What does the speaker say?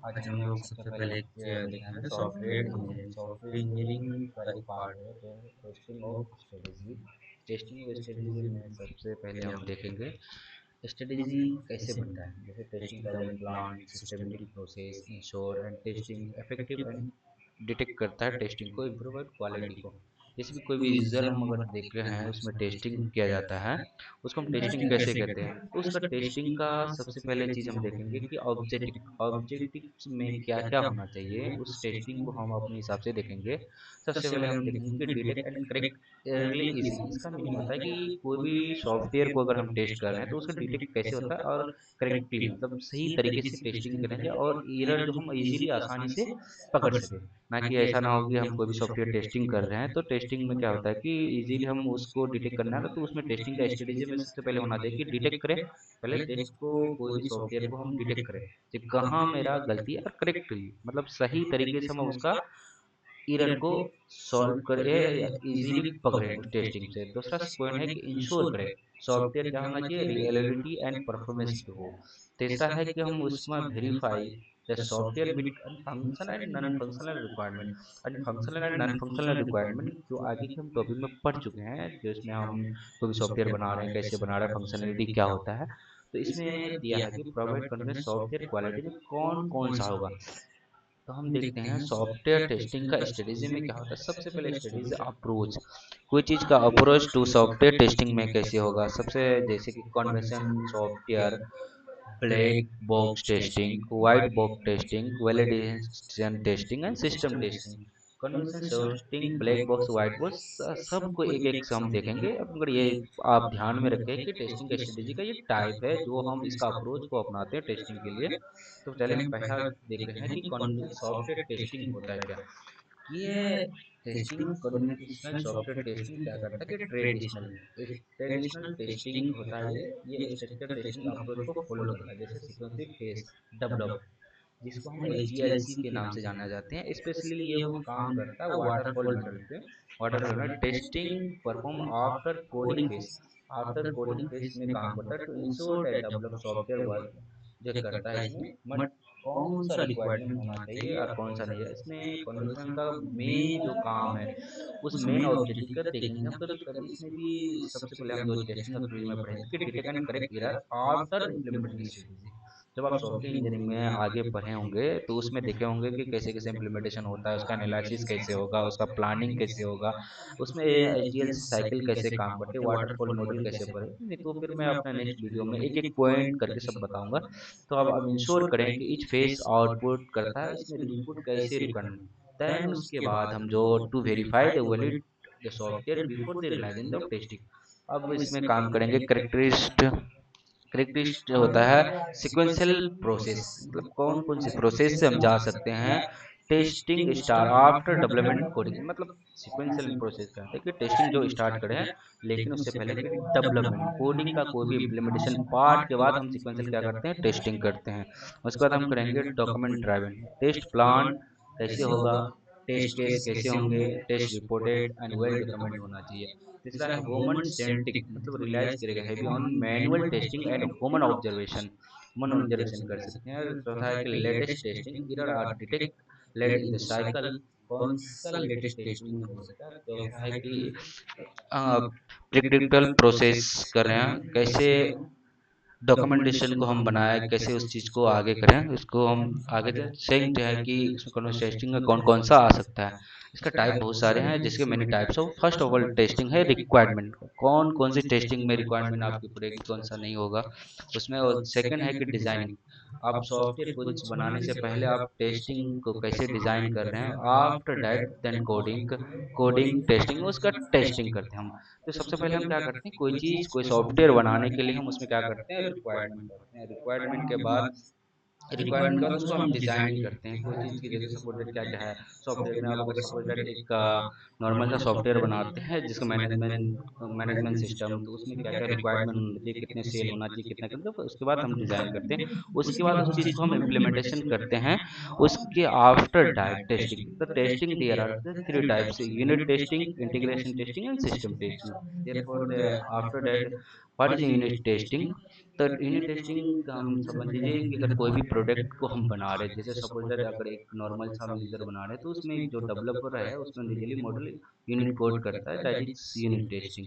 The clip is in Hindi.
आज हम लोग सबसे पहले देखेंगे सॉफ्टवेयर इंजीनियरिंग। सॉफ्टवेयर इंजीनियरिंग का एक पार्ट है जो है testing of strategy. Testing of strategy में सबसे पहले हम देखेंगे स्ट्रेटेजी कैसे बनता है। जैसे testing development plan, systematic process, ensure and testing effective and detect करता है टेस्टिंग को, इम्प्रूव और क्वालिटी को। जैसे भी कोई भी यूज़र हम अगर देख रहे हैं उसमें टेस्टिंग किया जाता है, उसको हम टेस्टिंग कैसे कहते हैं। तो उसका टेस्टिंग का सबसे पहले चीज़ हम देखेंगे कि ऑब्जेक्टिव ऑब्जेक्टिव्स में क्या क्या होना चाहिए, उस टेस्टिंग को हम अपने हिसाब से देखेंगे। सबसे पहले हम देखेंगे कि detect and correct early easily. इसका मीनिंग होता है कि कोई भी सॉफ्टवेयर को अगर हम टेस्ट कर रहे हैं तो उसका डिटेक्ट कैसे होता है और करेक्टली मतलब सही तरीके से टेस्टिंग करेंगे और एरर जो हम इजीली आसानी से पकड़ सके। ना कि ऐसा ना हो कि हम कोई भी सॉफ्टवेयर टेस्टिंग कर रहे हैं तो टेस्टिंग में क्या होता है कि इजीली हम उसको डिटेक्ट करना है तो उसमें टेस्टिंग का स्ट्रेटेजी में सबसे पहले होना चाहिए कि डिटेक्ट करें। पहले टेस्ट को कोई भी सॉफ्टवेयर को हम डिटेक्ट करें कि कहाँ मेरा गलती है और करेक्ट हुई, मतलब सही तरीके से हम उसका एरर को सॉल्व करे या इजीली पकड़े उस टेस्टिंग से। दूसरा पॉइंट है कि इंश्योर करें सॉफ्टवेयर क्या होना चाहिए, रियलिटी एंड परफॉर्मेंस पे हो। तीसरा है कि हम उसमें verify the software with functional and non functional requirement. और functional and non functional requirement जो आगे के हम टॉपिक में पढ़ चुके हैं, जो इसमें हम कोई भी सॉफ्टवेयर बना रहे हैं कैसे बना रहे हैं, फंक्शनलिटी क्या होता है। तो इसमें दिया है कि प्रोवाइड करने सॉफ्टवेयर क्वालिटी में कौन कौन सा होगा। तो हम देखते हैं सॉफ्टवेयर टेस्टिंग का स्टडीज में क्या होता है। सबसे पहले स्टडीज अप्रोच, कोई चीज़ का अप्रोच टू सॉफ्टवेयर टेस्टिंग में कैसे होगा। सबसे जैसे कि convention software, black box testing, white box testing, validation testing and system testing. Convention testing, black box, white box, सबको एक एक से हम देखेंगे। अब अगर ये आप ध्यान में रखें कि टेस्टिंग स्ट्रेटेजी का ये टाइप है जो हम इसका अप्रोच को अपनाते हैं टेस्टिंग के लिए। तो चलिए हम पहला देख रहे हैं कि सॉफ्टवेयर टेस्टिंग होता है क्या। ये टेस्टिंग कन्वेंशनल सॉफ्टवेयर टेस्टिंग क्या करता है कि ट्रेडिशनल टेस्टिंग होता है। ये स्ट्रक्चर टेस्टिंग अप्रोच को फॉलो करता है, जैसे सीक्वेंसिंग टेस्ट डेवलप, जिसको हम एसडीएलसी के नाम से जाना जाते हैं। स्पेशली ये वो काम करता है वाटरफॉल मॉडल पे। Waterfall model testing perform after coding phase, after coding phase में काम करता है to ensure that develop software work. जो करता है इसमें बट कौन सा रिक्वायरमेंट होना चाहिए और कौन सा नहीं है। इसमें कन्वर्जन का मेन जो काम है उस मेन ऑब्जेक्टिव का देखेंगे हम। तो कभी इसमें भी सबसे पहले हम जो टेस्टिंग का फील्ड में पढ़े थे कि detect and correct error after implementing strategy. जब आप सॉफ्टवेयर इंजीनियरिंग में आगे पढ़े होंगे तो उसमें देखे होंगे कि कैसे कैसे इम्प्लीमेंटेशन होता है, उसका एनालिसिस कैसे होगा, उसका प्लानिंग कैसे होगा, उसमें एचडीएलसी साइकिल कैसे काम करते हैं, वाटरफॉल मॉडल कैसे पढ़े। नहीं तो फिर मैं अपने नेक्स्ट वीडियो में एक एक पॉइंट करके सब बताऊंगा। तो अब इंश्योर करें कि ईच फेस आउटपुट करता है, इसमें इनपुट कैसे रिक्वायरमेंट। देन उसके बाद हम जो to verify the valid the software before the releasing the testing. अब इसमें काम करेंगे करेक्टरिस्ट। करेक्टरिस्ट होता है सिक्वेंशियल प्रोसेस, मतलब कौन कौन से प्रोसेस से हम जा सकते हैं testing star after development coding. मतलब सिक्वेंशियल प्रोसेस क्या होता है कि टेस्टिंग जो स्टार्ट करें लेकिन उससे पहले कि डेवलपमेंट कोडिंग का कोई भी इम्प्लीमेंटेशन पार्ट के बाद हम सिक्वेंशियल क्या करते हैं टेस्टिंग करते हैं। उसके बाद हम करेंगे डॉक्यूमेंट ड्राइवन टेस्ट प्लान कैसे होगा, टेस्ट केस कैसे होंगे, test reported and well document होना चाहिए। तीसरा है ह्यूमन सेंट्रिक, मतलब रियलाइज करेगा heavy on manual testing and human observation, human observation कर सकते हैं। चौथा है कि latest testing error are detect late in the cycle, कौन सा लेटेस्ट टेस्टिंग में हो सकता है। चौथा है कि प्रिडिक्टल प्रोसेस कर रहे हैं, कैसे डॉक्यूमेंटेशन को हम बनाए, कैसे उस चीज़ को आगे करें, उसको हम आगे सेकंड है कि इसमें कौन टेस्टिंग में कौन कौन सा आ सकता है। इसका टाइप बहुत सारे हैं जिसके मैंने types of. First of all testing है रिक्वायरमेंट, कौन कौन सी टेस्टिंग में रिक्वायरमेंट आपकी पूरेगी कौन सा नहीं होगा उसमें। और सेकंड है कि डिज़ाइनिंग, आप सॉफ्टवेयर कुछ बनाने से पहले आप टेस्टिंग को कैसे डिज़ाइन कर रहे हैं। After that then coding, coding testing उसका टेस्टिंग करते हैं हम। तो सबसे पहले हम क्या करते हैं कोई चीज़ कोई सॉफ्टवेयर बनाने के लिए हम उसमें क्या करते हैं रिक्वायरमेंट करते हैं। रिक्वायरमेंट के बाद उसको हम डिज़ाइनिंग करते हैं कोई चीज़ की। जैसे सपोज दैट क्या क्या है सॉफ्टवेयर में, आप अगर सपोज दैट एक नॉर्मल सा सॉफ्टवेयर बनाते हैं जिसका मैनेजमेंट सिस्टम, तो उसमें क्या क्या रिक्वायरमेंट होना चाहिए, कितने सेल होना चाहिए, कितना मतलब उसके बाद हम डिज़ाइन करते हैं। उसके बाद उस चीज़ को हम इम्प्लीमेंटेशन करते हैं। उसके after that testing, the testing there are the three types: unit testing, integration testing and system testing. Therefore the after that what is unit testing? तो यूनिट टेस्टिंग का हम समझ लीजिए कि अगर कोई भी प्रोडक्ट को हम बना रहे हैं, जैसे सपोज दैट अगर एक नॉर्मल सा हम यूज़र बना रहे हैं, तो उसमें जो डेवलपर है उसमें यूजुअली मॉडल यूनिट कोड करता है, दैट इज यूनिट टेस्टिंग।